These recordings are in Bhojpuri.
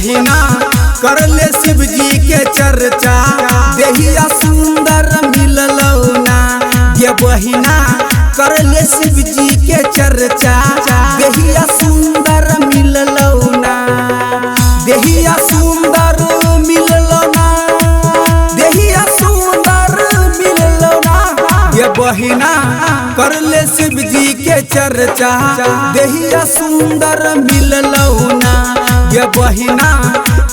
बहिना कर ले शिव जी के चर्चा, देहिया सुंदर मिललौना। ये बहिना कर ले शिव जी के चर्चा, देहिया सुंदर मिललौना। देहिया सुंदर मिललौना, देहिया सुंदर मिललौना। ये बहिना कर ले शिव जी के चर्चा, देहिया सुंदर मिललौना। ये बहिना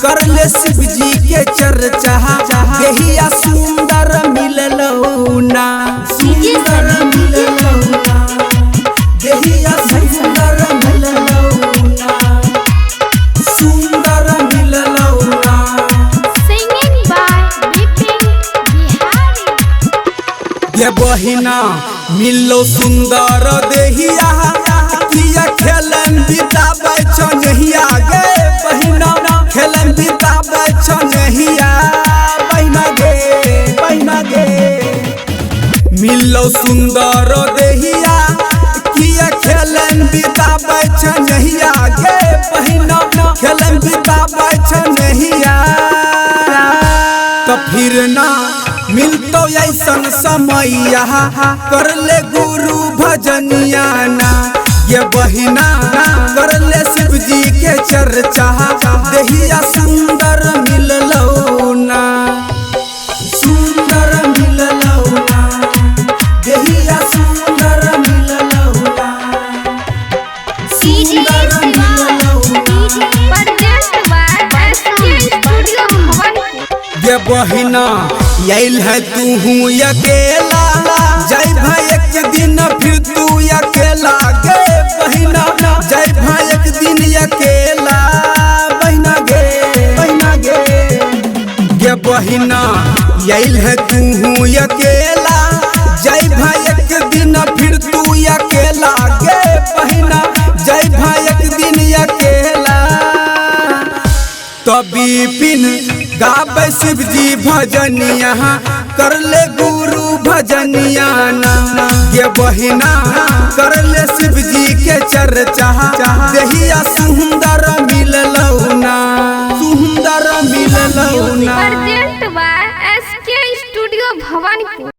कर ले शिव जी के चर्चा, देहिया सुंदर मिललौना। सुंदर मिललौना, देहिया सुंदर मिललौना, सुंदर मिललौना। Singing by Bipin Bihari। ये बहिना मिलो सुंदर देहिया, किया खेलन बिताबै छनहिया। गे बहिना खेलन बिताबै छनहिया, बहिना गे बहिना गे। मिलो सुंदर देहिया, किया खेलन बिताबै छनहिया। गे बहिना खेलन बिताबै छनहिया। तो फिर ना मिलतो ऐसन समैया, कर ले गुरु भजनिया ना। ये बहिना कर ले शिव जी के चर्चा, देहिया सुंदर मिललौना। सुंदर मिललौना, देहिया सुंदर मिललौना, सुंदर मिललौना। ये बहिना आइल है तू अकेला, जय भाई एक दिन फिर तू अकेला। गे बहिना जय भाई एक दिन अकेला, बहिना गे बहिना गे। ये बहिना आइल है तू अकेला, जय भाई एक दिन फिर तू अकेला। गे बहिना जय भाई एक दिन अकेला। तो बिपिन गाबै शिव जी भजनिया, कर ले गुरु भजनिया ना। ये बहिना कर ले शिव जी के चर्चा, देहिया सुंदर मिललौना, सुंदर मिललौना। Present by SK studio Bhawanipur.